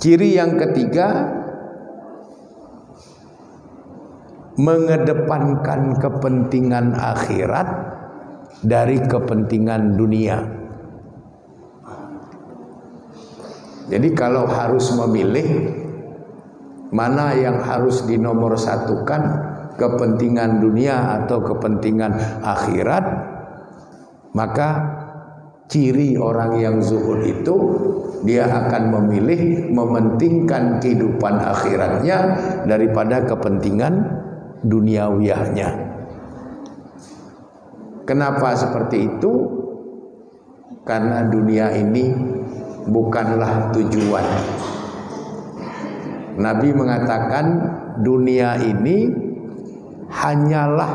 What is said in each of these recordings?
Ciri yang ketiga, mengedepankan kepentingan akhirat dari kepentingan dunia. Jadi kalau harus memilih mana yang harus dinomorsatukan, kepentingan dunia atau kepentingan akhirat, maka ciri orang yang zuhud itu dia akan memilih mementingkan kehidupan akhiratnya daripada kepentingan duniawiyahnya. Kenapa seperti itu? Karena dunia ini bukanlah tujuan. Nabi mengatakan dunia ini hanyalah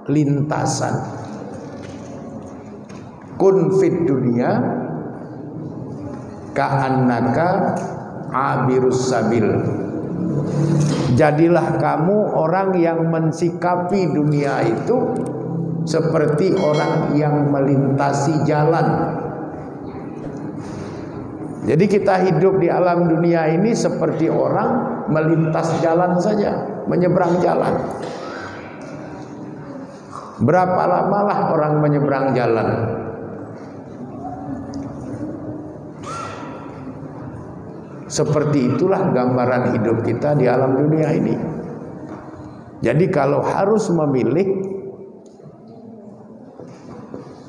lintasan. Kun fid dunya ka'annaka abirus sabil. Jadilah kamu orang yang mensikapi dunia itu seperti orang yang melintasi jalan. Jadi kita hidup di alam dunia ini seperti orang melintas jalan saja, menyeberang jalan. Berapa lamalah orang menyeberang jalan? Seperti itulah gambaran hidup kita di alam dunia ini. Jadi kalau harus memilih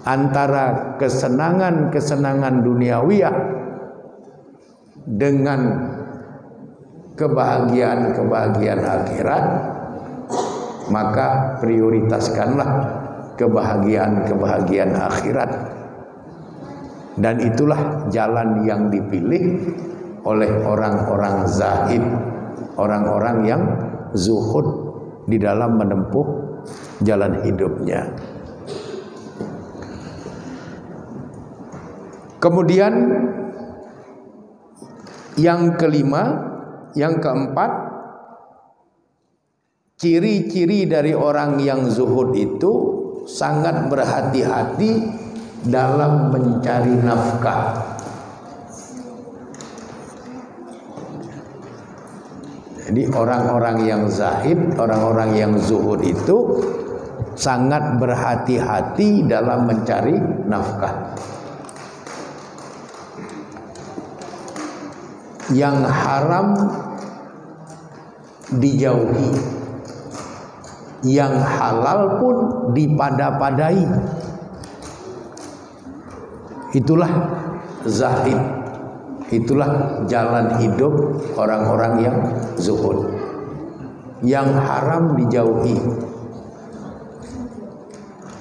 antara kesenangan-kesenangan duniawiyah dengan kebahagiaan-kebahagiaan akhirat, maka prioritaskanlah kebahagiaan-kebahagiaan akhirat. Dan itulah jalan yang dipilih oleh orang-orang zahid, orang-orang yang zuhud di dalam menempuh jalan hidupnya. Kemudian yang kelima, yang keempat, ciri-ciri dari orang yang zuhud itu sangat berhati-hati dalam mencari nafkah. Jadi orang-orang yang zahid, orang-orang yang zuhud itu sangat berhati-hati dalam mencari nafkah. Yang haram dijauhi, yang halal pun dipada-padai. Itulah zahid, itulah jalan hidup orang-orang yang zuhud. Yang haram dijauhi,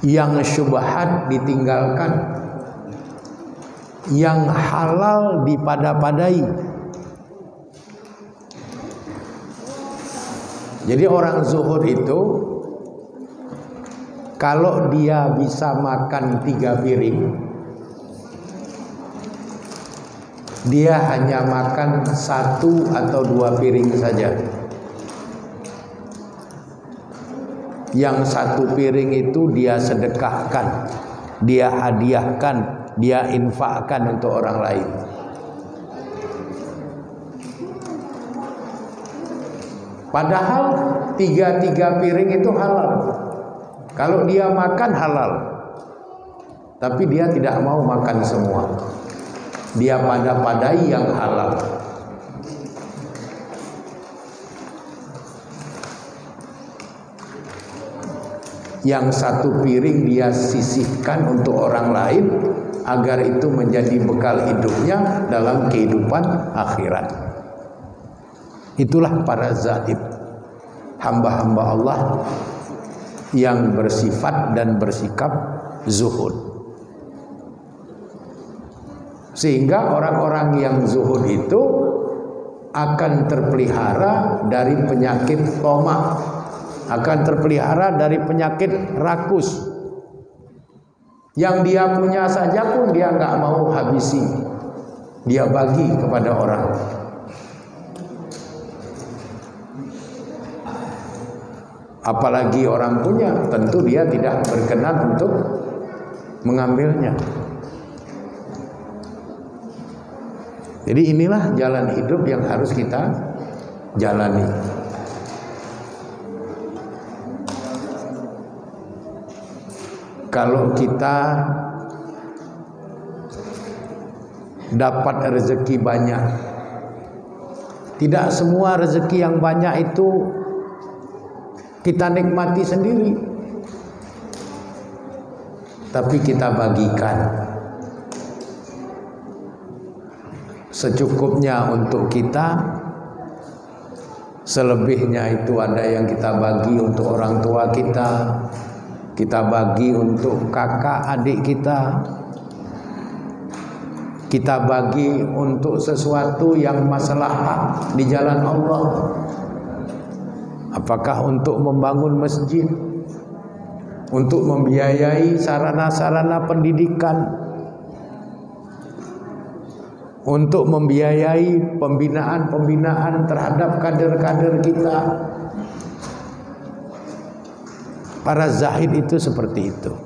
yang syubhat ditinggalkan, yang halal dipada-padai. Jadi orang zuhud itu kalau dia bisa makan 3 piring, dia hanya makan 1 atau 2 piring saja. Yang 1 piring itu dia sedekahkan, dia hadiahkan, dia infakkan untuk orang lain. Padahal 3 piring itu halal. Kalau dia makan halal, tapi dia tidak mau makan semua. Dia pada-padai yang halal. Yang 1 piring dia sisihkan untuk orang lain agar itu menjadi bekal hidupnya dalam kehidupan akhirat. Itulah para zahid, hamba-hamba Allah yang bersifat dan bersikap zuhud. Sehingga orang-orang yang zuhud itu akan terpelihara dari penyakit tamak, akan terpelihara dari penyakit rakus. Yang dia punya saja pun dia nggak mau habisi, dia bagi kepada orang. Apalagi orang punya, tentu dia tidak berkenan untuk mengambilnya. Jadi inilah jalan hidup yang harus kita jalani. Kalau kita dapat rezeki banyak, tidak semua rezeki yang banyak itu kita nikmati sendiri, tapi kita bagikan secukupnya untuk kita. Selebihnya itu ada yang kita bagi untuk orang tua kita bagi untuk kakak adik kita bagi untuk sesuatu yang maslahah di jalan Allah. Apakah untuk membangun masjid, untuk membiayai sarana-sarana pendidikan, untuk membiayai pembinaan terhadap kader-kader kita. Para zahid itu seperti itu.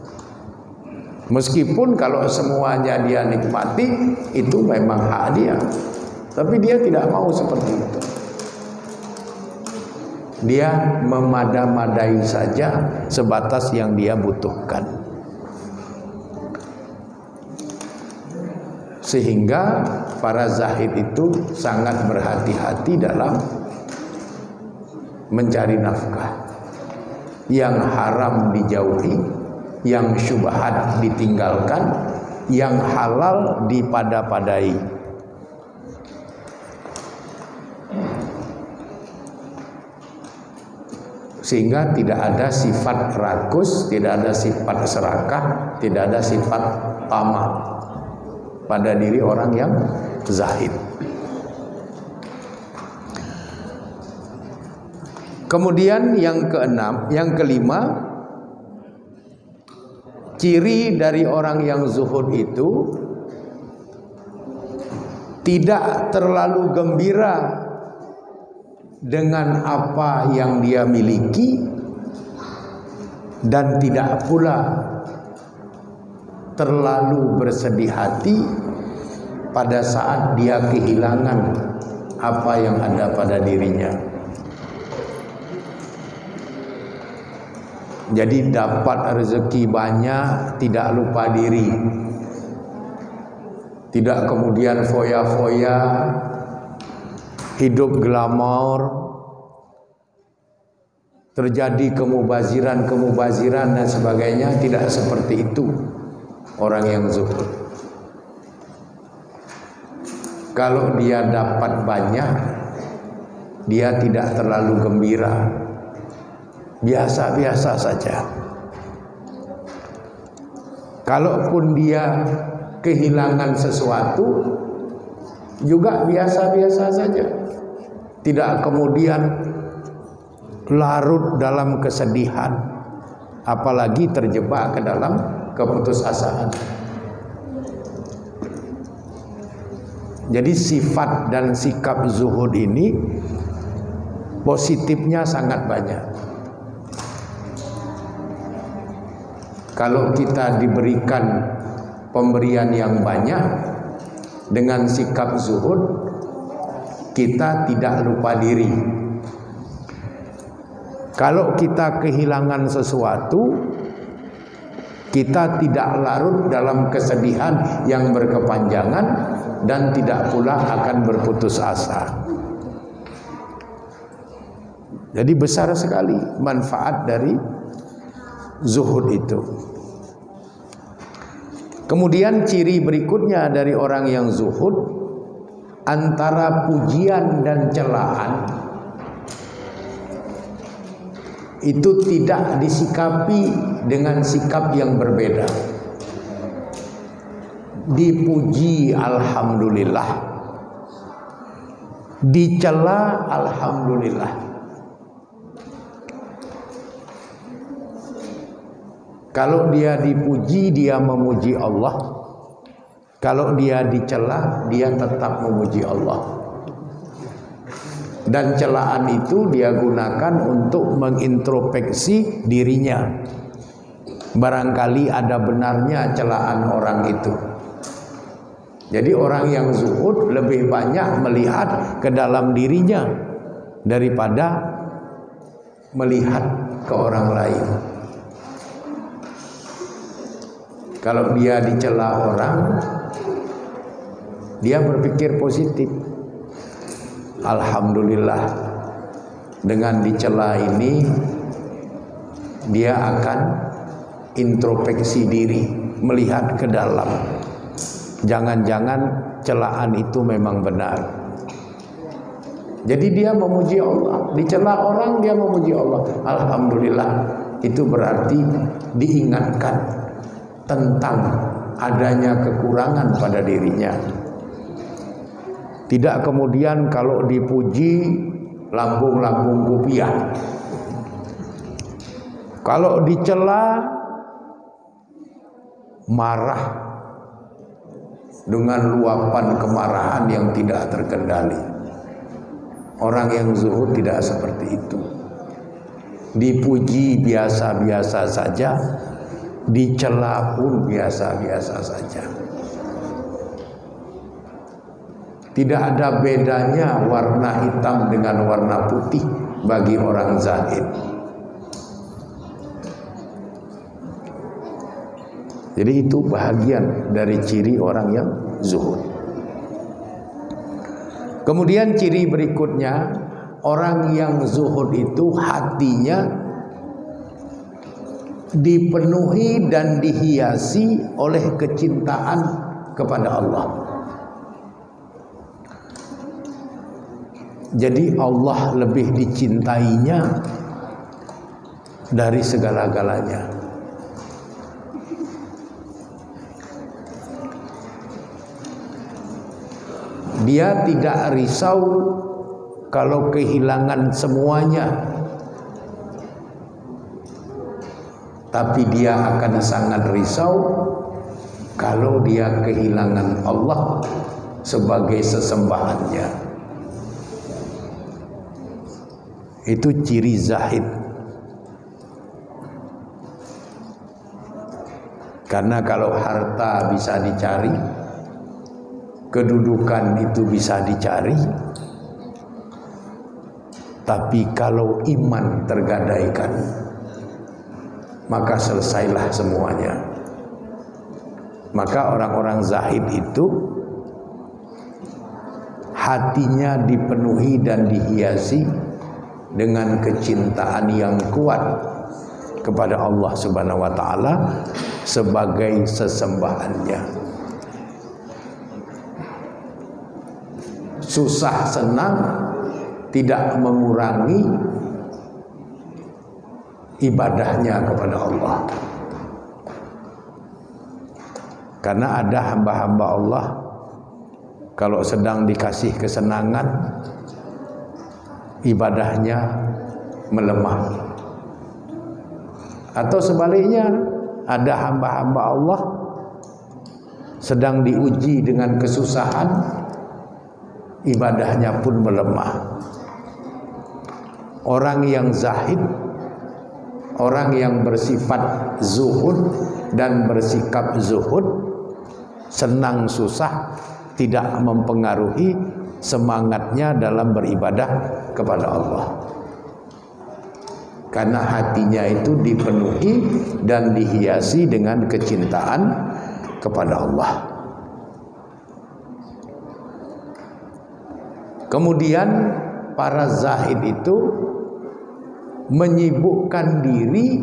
Meskipun kalau semuanya dia nikmati, itu memang hak dia, tapi dia tidak mau seperti itu. Dia memada-madai saja sebatas yang dia butuhkan. Sehingga para zahid itu sangat berhati-hati dalam mencari nafkah. Yang haram dijauhi, yang syubhat ditinggalkan, yang halal dipada-padai. Sehingga tidak ada sifat rakus, tidak ada sifat serakah, tidak ada sifat tamak pada diri orang yang zahid. Kemudian yang kelima, ciri dari orang yang zuhud itu tidak terlalu gembira dengan apa yang dia miliki dan tidak pula terlalu bersedih hati pada saat dia kehilangan apa yang ada pada dirinya. Jadi dapat rezeki banyak, tidak lupa diri, tidak kemudian foya-foya, hidup glamor, terjadi kemubaziran dan sebagainya. Tidak seperti itu orang yang zuhud. Kalau dia dapat banyak, dia tidak terlalu gembira, biasa-biasa saja. Kalaupun dia kehilangan sesuatu, juga biasa-biasa saja. Tidak kemudian larut dalam kesedihan, apalagi terjebak ke dalam keputusasaan. Jadi sifat dan sikap zuhud ini positifnya sangat banyak. Kalau kita diberikan pemberian yang banyak dengan sikap zuhud, kita tidak lupa diri. Kalau kita kehilangan sesuatu, kita tidak larut dalam kesedihan yang berkepanjangan dan tidak pula akan berputus asa. Jadi besar sekali manfaat dari zuhud itu. Kemudian ciri berikutnya dari orang yang zuhud, antara pujian dan celaan itu tidak disikapi dengan sikap yang berbeda. Dipuji alhamdulillah, dicela alhamdulillah. Kalau dia dipuji, dia memuji Allah. Kalau dia dicela, dia tetap memuji Allah. Dan celaan itu dia gunakan untuk mengintrospeksi dirinya. Barangkali ada benarnya celaan orang itu. Jadi orang yang zuhud lebih banyak melihat ke dalam dirinya daripada melihat ke orang lain. Kalau dia dicela orang, dia berpikir positif. Alhamdulillah, dengan dicela ini dia akan introspeksi diri, melihat ke dalam. Jangan-jangan celaan itu memang benar. Jadi dia memuji Allah. Dicela orang, dia memuji Allah. Alhamdulillah. Itu berarti diingatkan tentang adanya kekurangan pada dirinya. Tidak kemudian kalau dipuji lambung-lambung kupiah. Kalau dicela marah dengan luapan kemarahan yang tidak terkendali. Orang yang zuhud tidak seperti itu. Dipuji biasa-biasa saja, dicela pun biasa-biasa saja. Tidak ada bedanya warna hitam dengan warna putih bagi orang zahid. Jadi itu bahagian dari ciri orang yang zuhud. Kemudian ciri berikutnya, orang yang zuhud itu hatinya dipenuhi dan dihiasi oleh kecintaan kepada Allah. Jadi Allah lebih dicintainya dari segala-galanya. Dia tidak risau kalau kehilangan semuanya, tapi dia akan sangat risau kalau dia kehilangan Allah sebagai sesembahannya. Itu ciri zahid. Karena kalau harta bisa dicari, kedudukan itu bisa dicari, tapi kalau iman tergadaikan, maka selesailah semuanya. Maka orang-orang zahid itu hatinya dipenuhi dan dihiasi dengan kecintaan yang kuat kepada Allah Subhanahu wa taala sebagai sesembahannya. Susah senang tidak mengurangi ibadahnya kepada Allah. Karena ada hamba-hamba Allah kalau sedang dikasih kesenangan, ibadahnya melemah. Atau sebaliknya, ada hamba-hamba Allah sedang diuji dengan kesusahan, ibadahnya pun melemah. Orang yang zahid, orang yang bersifat zuhud dan bersikap zuhud, senang susah tidak mempengaruhi semangatnya dalam beribadah kepada Allah. Karena hatinya itu dipenuhi dan dihiasi dengan kecintaan kepada Allah. Kemudian para zahid itu menyibukkan diri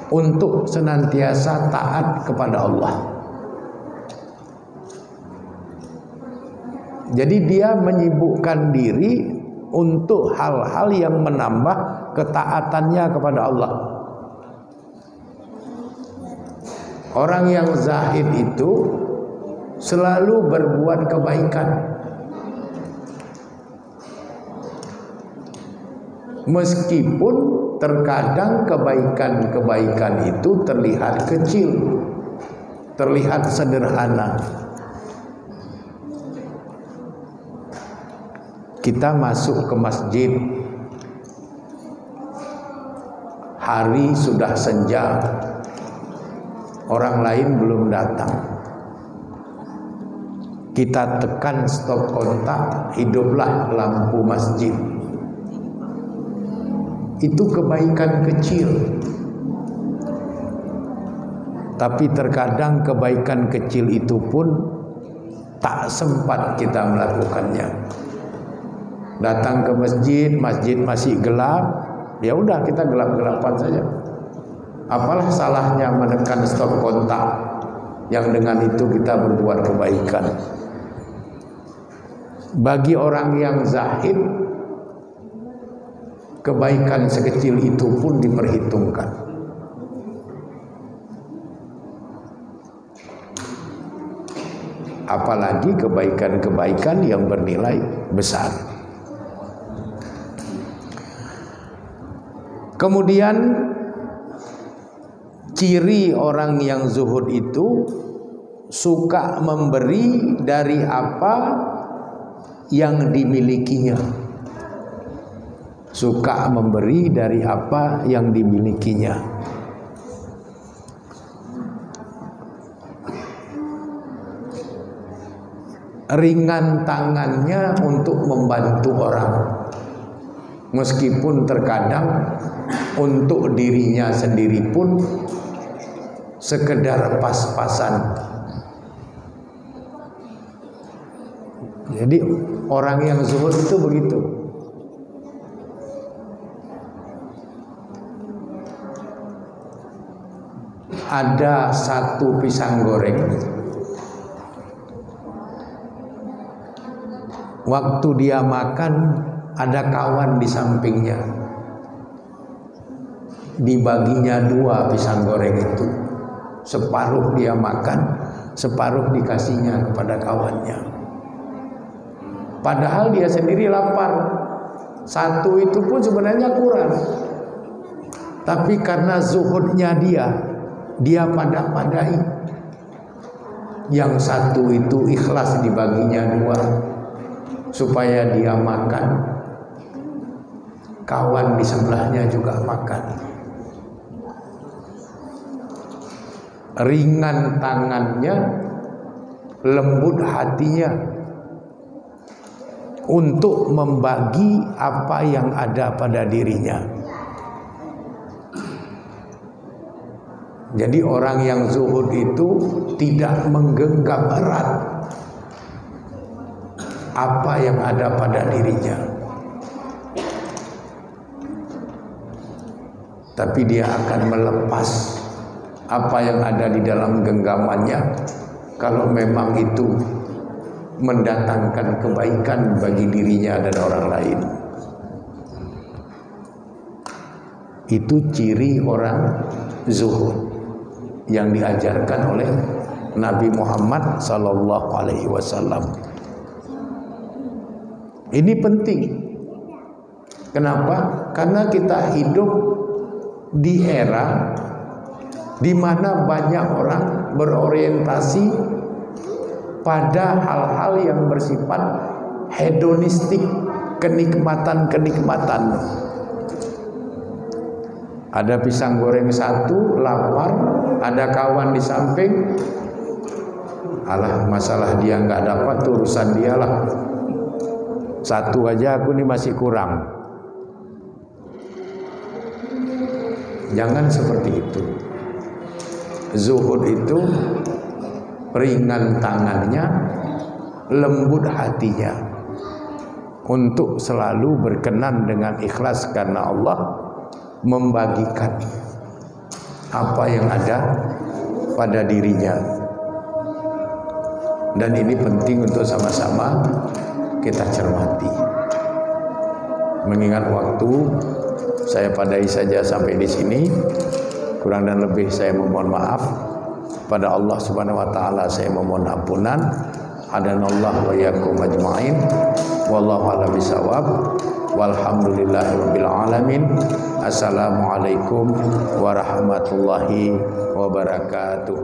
untuk senantiasa taat kepada Allah. Jadi dia menyibukkan diri untuk hal-hal yang menambah ketaatannya kepada Allah. Orang yang zahid itu selalu berbuat kebaikan, meskipun terkadang kebaikan-kebaikan itu terlihat kecil, terlihat sederhana. Kita masuk ke masjid, hari sudah senja, orang lain belum datang. Kita tekan stop kontak, hiduplah lampu masjid. Itu kebaikan kecil. Tapi terkadang kebaikan kecil itu pun tak sempat kita melakukannya. Datang ke masjid, masjid masih gelap, ya udah kita gelap-gelapan saja. Apalah salahnya menekan stop kontak yang dengan itu kita berbuat kebaikan. Bagi orang yang zahid, kebaikan sekecil itu pun diperhitungkan. Apalagi kebaikan-kebaikan yang bernilai besar. Kemudian ciri orang yang zuhud itu suka memberi dari apa yang dimilikinya. Suka memberi dari apa yang dimilikinya. Ringan tangannya untuk membantu orang. Meskipun terkadang untuk dirinya sendiri pun sekedar pas-pasan. Jadi orang yang zuhud itu begitu. Ada satu pisang goreng, waktu dia makan ada kawan di sampingnya, dibaginya 2 pisang goreng itu, separuh dia makan, separuh dikasihnya kepada kawannya. Padahal dia sendiri lapar, satu itu pun sebenarnya kurang, tapi karena zuhudnya dia pada-padai. Yang satu itu ikhlas dibaginya 2 supaya dia makan, kawan di sebelahnya juga makan. Ringan tangannya, lembut hatinya untuk membagi apa yang ada pada dirinya. Jadi orang yang zuhud itu tidak menggenggam erat apa yang ada pada dirinya, tapi dia akan melepas apa yang ada di dalam genggamannya kalau memang itu mendatangkan kebaikan bagi dirinya dan orang lain. Itu ciri orang zuhud yang diajarkan oleh Nabi Muhammad sallallahu alaihi wasallam. Ini penting. Kenapa? Karena kita hidup di era di mana banyak orang berorientasi pada hal-hal yang bersifat hedonistik, kenikmatan-kenikmatan. Ada pisang goreng satu, lapar, ada kawan di samping, alah masalah dia nggak dapat, urusan dia lah. Satu aja aku nih masih kurang. Jangan seperti itu. Zuhud itu ringan tangannya, lembut hatinya, untuk selalu berkenan dengan ikhlas karena Allah membagikan apa yang ada pada dirinya. Dan ini penting untuk sama-sama kita cermati. Mengingat waktu, saya padai saja sampai di sini. Kurang dan lebih saya memohon maaf. Pada Allah Subhanahu wa taala saya memohon ampunan. Hadanallahu wa iyyakum ajmain. Wallahu a'lam bishawab. Walhamdulillahirabbil alamin. Assalamualaikum warahmatullahi wabarakatuh.